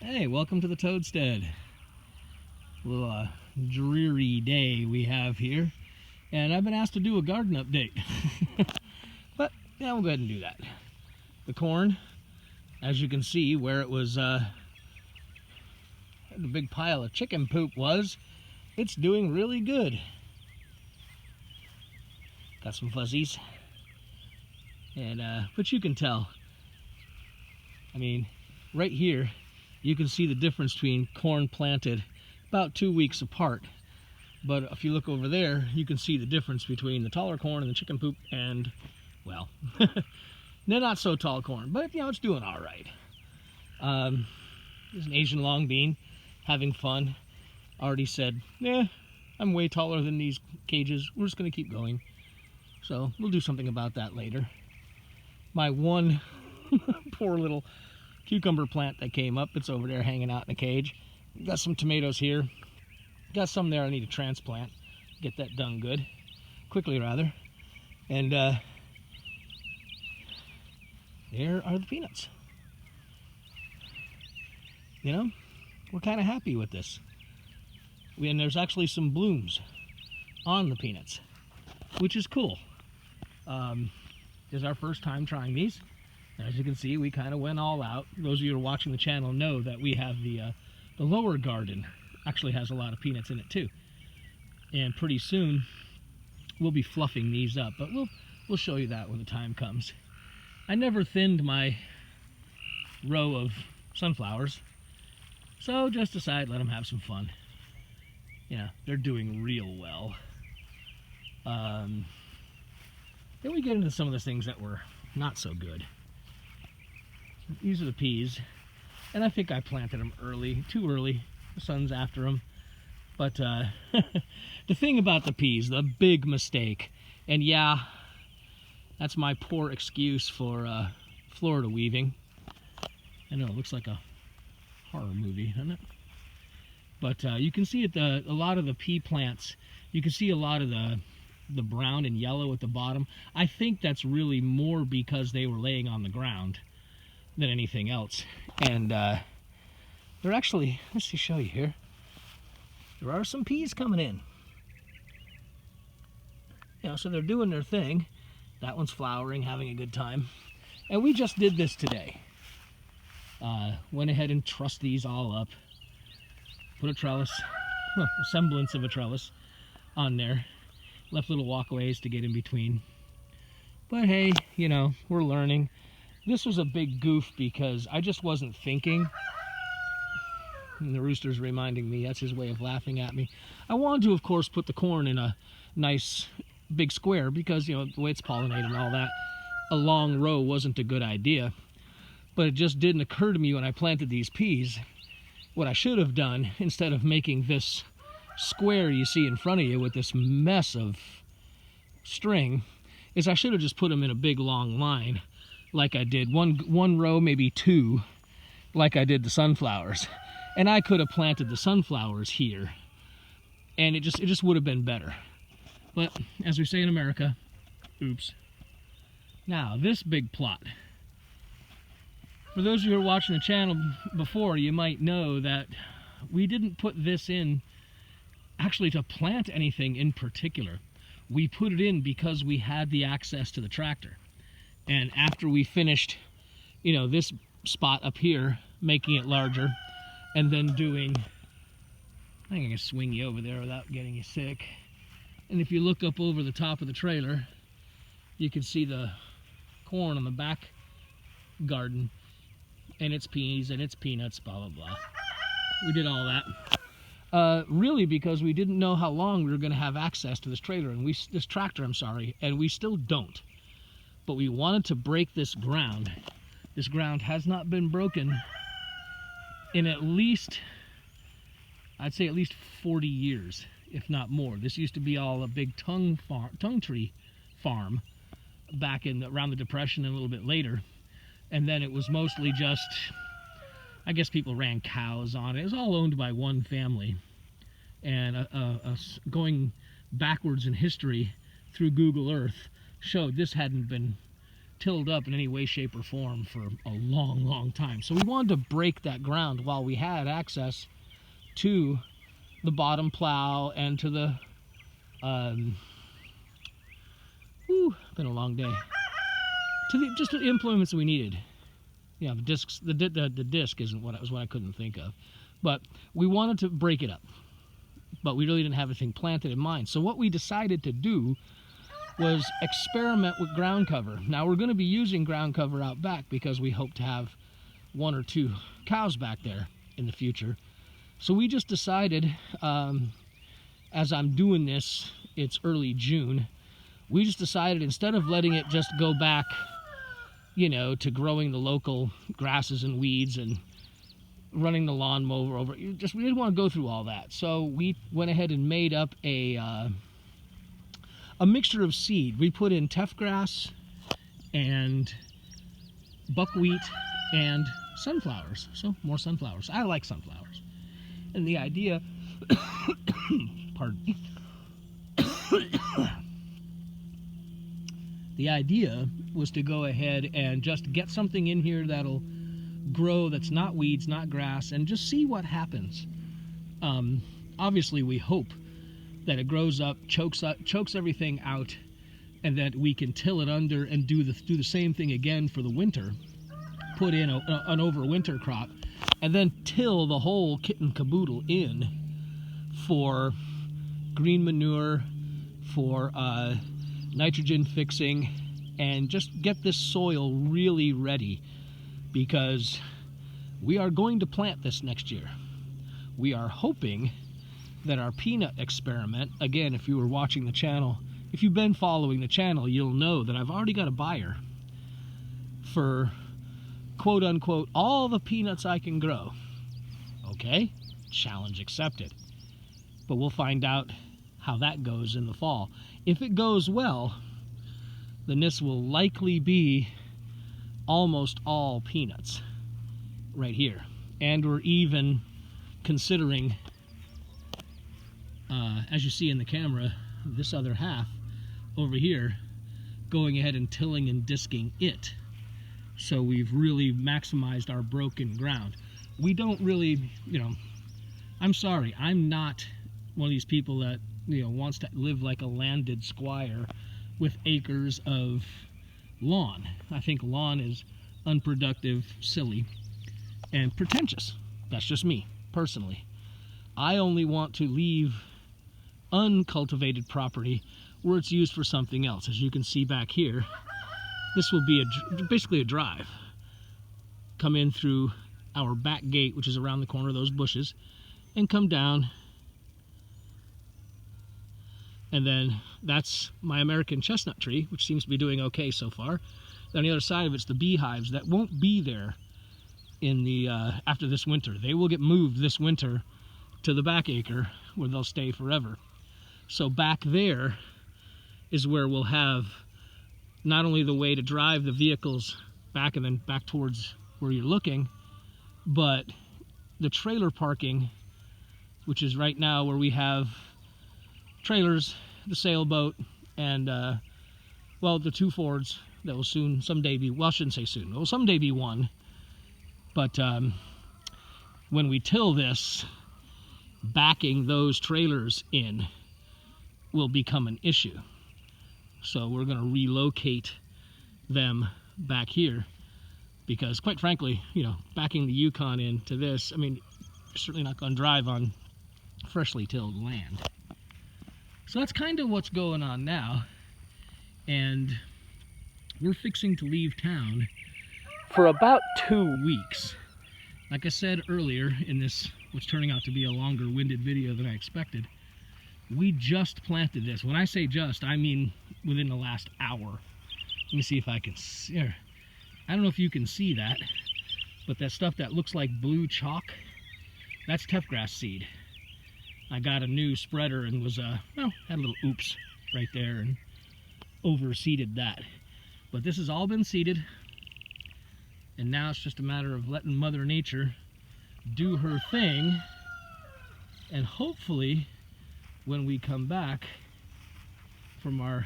Hey, welcome to the Toadstead. A little dreary day we have here, and I've been asked to do a garden update. But yeah, we'll go ahead and do that. The corn, as you can see, where it was the big pile of chicken poop was, it's doing really good. Got some fuzzies, and but you can tell. I mean, right here, you can see the difference between corn planted about 2 weeks apart. But if you look over there, you can see the difference between the taller corn and the chicken poop and, well, they're not so tall corn, but you know, it's doing all right. There's an Asian long bean, having fun. Already said, I'm way taller than these cages. We're just gonna keep going. So we'll do something about that later. My one poor little cucumber plant that came up, it's over there hanging out in a cage. Got some tomatoes here. Got some there I need to transplant. Get that done quickly rather. And there are the peanuts. You know, we're kind of happy with this. And there's actually some blooms on the peanuts, which is cool. This is our first time trying these. As you can see, we kind of went all out. Those of you who are watching the channel know that we have the lower garden actually has a lot of peanuts in it too. And pretty soon we'll be fluffing these up, but we'll show you that when the time comes. I never thinned my row of sunflowers, so just decided let them have some fun. You know, they're doing real well. Then we get into some of the things that were not so good. These are the peas, and I think I planted them early, too early. The sun's after them. But the thing about the peas, the big mistake, and yeah, that's my poor excuse for Florida weaving. I know it looks like a horror movie, doesn't it? But you can see a lot of the pea plants, you can see a lot of the brown and yellow at the bottom. I think that's really more because they were laying on the ground than anything else. And they're actually, let's see, show you here. There are some peas coming in. You know, so they're doing their thing. That one's flowering, having a good time. And we just did this today. Went ahead and trussed these all up. Put a trellis, well, a semblance of a trellis on there. Left little walkways to get in between. But hey, you know, we're learning. This was a big goof because I just wasn't thinking. And the rooster's reminding me, that's his way of laughing at me. I wanted to, of course, put the corn in a nice big square because, you know, the way it's pollinated and all that, a long row wasn't a good idea. But it just didn't occur to me when I planted these peas. What I should have done, instead of making this square you see in front of you with this mess of string, is I should have just put them in a big long line like I did. One row, maybe two, like I did the sunflowers. And I could have planted the sunflowers here, and it just would have been better. But as we say in America, oops. Now, this big plot. For those of you who are watching the channel before, you might know that we didn't put this in actually to plant anything in particular. We put it in because we had the access to the tractor. And after we finished, you know, this spot up here, making it larger, and then doing, I think I can swing you over there without getting you sick. And if you look up over the top of the trailer, you can see the corn on the back garden, and its peas and its peanuts, blah, blah, blah. We did all that. Really because we didn't know how long we were going to have access to this trailer, and this tractor, I'm sorry, and we still don't. But we wanted to break this ground. This ground has not been broken in at least, I'd say at least 40 years, if not more. This used to be all a big tongue tree farm back in around the Depression and a little bit later. And then it was mostly just, I guess people ran cows on it. It was all owned by one family. And going backwards in history through Google Earth showed this hadn't been tilled up in any way, shape, or form for a long, long time. So we wanted to break that ground while we had access to the bottom plow and to the, been a long day, to the, just the implements we needed. Yeah, the discs, the disc isn't what I couldn't think of, but we wanted to break it up, but we really didn't have anything planted in mind. So what we decided to do was experiment with ground cover. Now we're going to be using ground cover out back because we hope to have 1 or 2 cows back there in the future. So we just decided, as I'm doing this, it's early June, we just decided instead of letting it just go back, you know, to growing the local grasses and weeds and running the lawnmower over, we didn't want to go through all that. So we went ahead and made up a mixture of seed. We put in teff grass and buckwheat and sunflowers. So more sunflowers. I like sunflowers. And the idea, pardon me, the idea was to go ahead and just get something in here that'll grow, that's not weeds, not grass, and just see what happens. Obviously we hope that it grows up, chokes everything out, and that we can till it under and do the same thing again for the winter, put in an overwinter crop, and then till the whole kit and caboodle in for green manure, for nitrogen fixing, and just get this soil really ready, because we are going to plant this next year. We are hoping that our peanut experiment, again, if you were watching the channel, if you've been following the channel, you'll know that I've already got a buyer for, quote unquote, all the peanuts I can grow. Okay, challenge accepted. But we'll find out how that goes in the fall. If it goes well, then this will likely be almost all peanuts right here. And we're even considering, as you see in the camera, this other half over here, going ahead and tilling and disking it. So we've really maximized our broken ground. We don't really, you know, I'm sorry, I'm not one of these people that, you know, wants to live like a landed squire with acres of lawn. I think lawn is unproductive, silly, and pretentious. That's just me, personally. I only want to leave uncultivated property where it's used for something else. As you can see back here, this will be basically a drive. Come in through our back gate, which is around the corner of those bushes, and come down. And then that's my American chestnut tree, which seems to be doing okay so far. On the other side of it's the beehives that won't be there in the after this winter. They will get moved this winter to the back acre where they'll stay forever. So back there is where we'll have not only the way to drive the vehicles back and then back towards where you're looking, but the trailer parking, which is right now where we have trailers, the sailboat, and well, the 2 Fords that will soon someday be, well, I shouldn't say soon, it will someday be 1. But when we till this, backing those trailers in will become an issue. So we're going to relocate them back here, because quite frankly, you know, backing the Yukon into this, I mean, you're certainly not going to drive on freshly tilled land. So that's kind of what's going on now, and we're fixing to leave town for about 2 weeks. Like I said earlier in this, what's turning out to be a longer winded video than I expected, we just planted this. When I say just, I mean within the last hour. Let me see if I can see. I don't know if you can see that, but that stuff that looks like blue chalk, that's teff grass seed. I got a new spreader and was, well, had a little oops right there and overseeded that. But this has all been seeded, and now it's just a matter of letting Mother Nature do her thing, and hopefully when we come back from our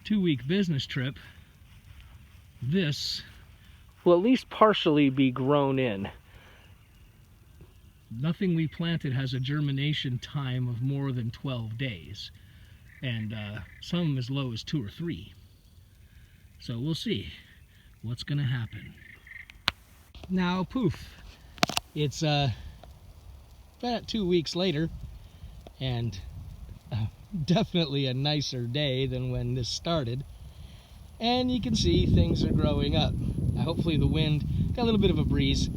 2-week business trip, this will at least partially be grown in. Nothing we planted has a germination time of more than 12 days, and some as low as 2 or 3. So we'll see what's going to happen. Now, poof, it's about 2 weeks later, and definitely a nicer day than when this started. And you can see things are growing up. Hopefully the wind got a little bit of a breeze.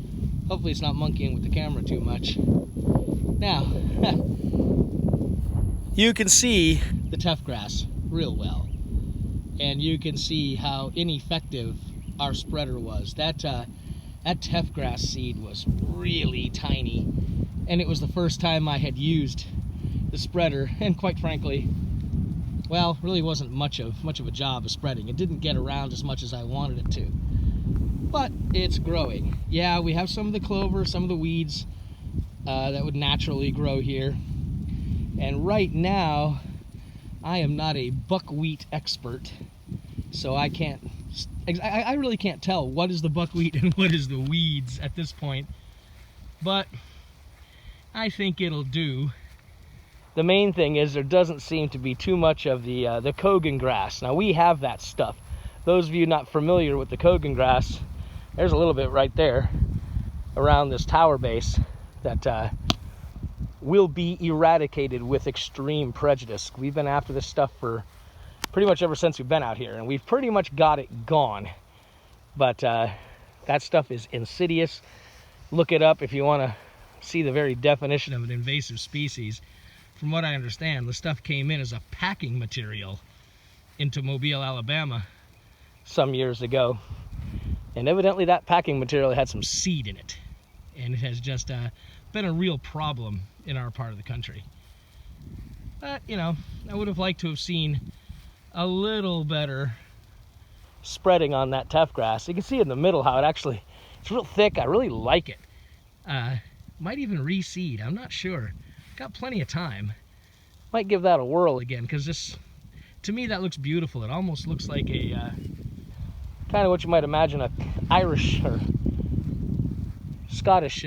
Hopefully it's not monkeying with the camera too much. Now, you can see the tough grass real well. And you can see how ineffective our spreader was. That tough grass seed was really tiny. And it was the first time I had used the spreader, and quite frankly, well, really wasn't much of a job of spreading. It didn't get around as much as I wanted it to. But it's growing. Yeah, we have some of the clover, some of the weeds that would naturally grow here. And right now, I am not a buckwheat expert, so I really can't tell what is the buckwheat and what is the weeds at this point. But I think it'll do. The main thing is there doesn't seem to be too much of the Kogan grass. Now we have that stuff. Those of you not familiar with the Kogan grass, there's a little bit right there around this tower base that will be eradicated with extreme prejudice. We've been after this stuff for pretty much ever since we've been out here, and we've pretty much got it gone. But that stuff is insidious. Look it up if you want to see the very definition of an invasive species. From what I understand, the stuff came in as a packing material into Mobile, Alabama some years ago. And evidently that packing material had some seed in it. And it has just been a real problem in our part of the country. But, you know, I would have liked to have seen a little better spreading on that tough grass. You can see in the middle how it's real thick. I really like it. Might even reseed, I'm not sure. Got plenty of time. Might give that a whirl again, because this, to me, that looks beautiful. It almost looks like a kind of what you might imagine a Irish or Scottish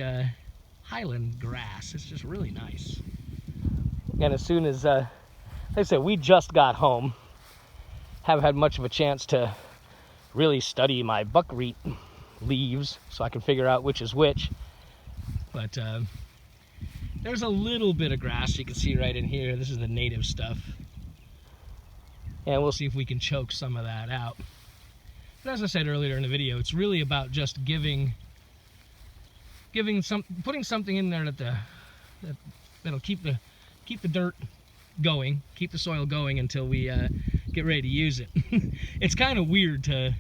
Highland grass. It's just really nice. And as soon as, like I said, we just got home, haven't had much of a chance to really study my buckwheat leaves so I can figure out which is which. But there's a little bit of grass you can see right in here. This is the native stuff. And we'll see if we can choke some of that out. But as I said earlier in the video, it's really about just putting something in there that'll keep the dirt going, keep the soil going until we get ready to use it. It's kind of weird to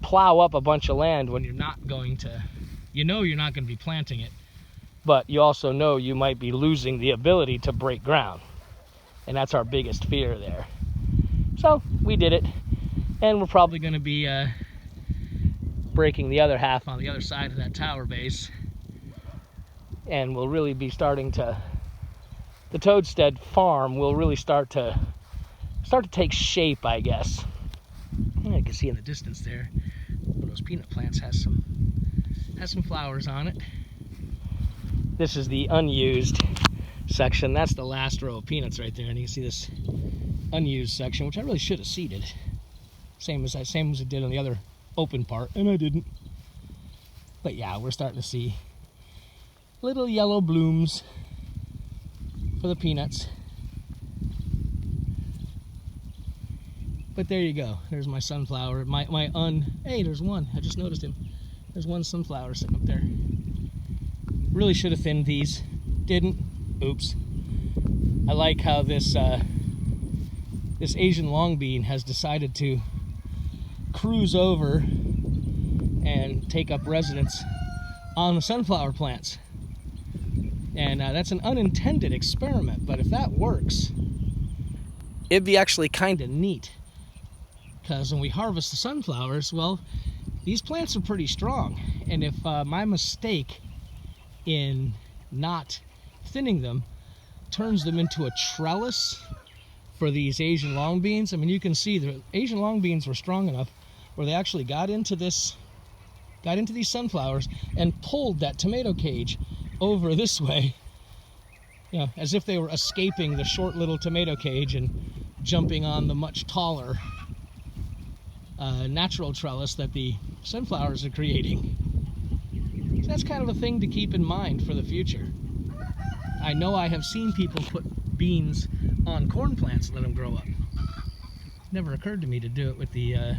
plow up a bunch of land when you're not going to, you're not going to be planting it. But you also know you might be losing the ability to break ground. And that's our biggest fear there. So we did it. And we're probably going to be breaking the other half on the other side of that tower base. And we'll really be starting to, the Toadstead farm will really start to take shape, I guess. And you can see in the distance there, one of those peanut plants has some flowers on it. This is the unused section. That's the last row of peanuts right there, and you can see this unused section, which I really should have seeded. Same as it did on the other open part, and I didn't. But yeah, we're starting to see little yellow blooms for the peanuts. But there you go. There's my sunflower. Hey, there's one. I just noticed him. There's one sunflower sitting up there. Really should have thinned these. Didn't. Oops. I like how this Asian longbean has decided to cruise over and take up residence on the sunflower plants. And that's an unintended experiment, but if that works, it'd be actually kind of neat. Because when we harvest the sunflowers, well, these plants are pretty strong. And if my mistake in not thinning them turns them into a trellis for these Asian longbeans, I mean, you can see the Asian longbeans were strong enough. where they actually got into these sunflowers and pulled that tomato cage over this way, you know, as if they were escaping the short little tomato cage and jumping on the much taller natural trellis that the sunflowers are creating. So that's kind of a thing to keep in mind for the future. I know I have seen people put beans on corn plants and let them grow up. Never occurred to me to do it with the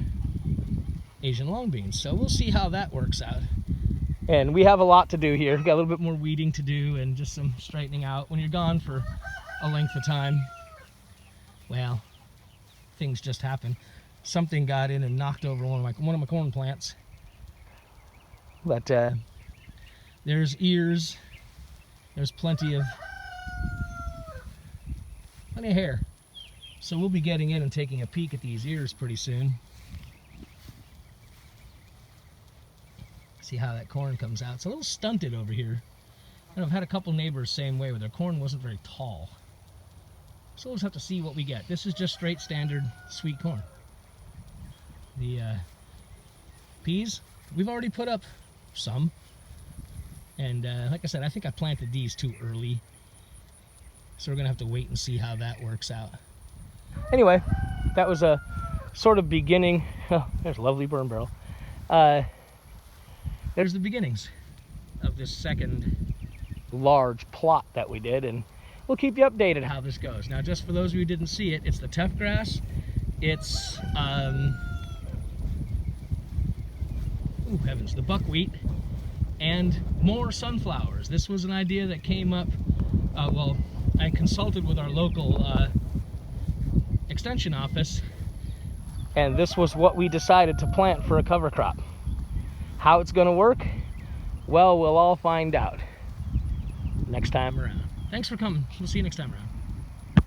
Asian long beans, so we'll see how that works out. And we have a lot to do here. We've got a little bit more weeding to do and just some straightening out. When you're gone for a length of time, well, things just happen. Something got in and knocked over one of my corn plants. But there's ears. There's plenty of hair. So we'll be getting in and taking a peek at these ears pretty soon. See how that corn comes out. It's a little stunted over here. And I've had a couple neighbors same way where their corn wasn't very tall. So we'll just have to see what we get. This is just straight standard sweet corn. The peas, we've already put up some. And like I said, I think I planted these too early. So we're going to have to wait and see how that works out. Anyway, that was a sort of beginning. Oh, there's a lovely burn barrel. There's the beginnings of this second large plot that we did, and we'll keep you updated how this goes. Now, just for those of you who didn't see it, it's the tough grass, it's ooh, heavens, the buckwheat, and more sunflowers. This was an idea that came up, well, I consulted with our local extension office, and this was what we decided to plant for a cover crop. How it's going to work? Well, we'll all find out next time around. Thanks for coming. We'll see you next time around.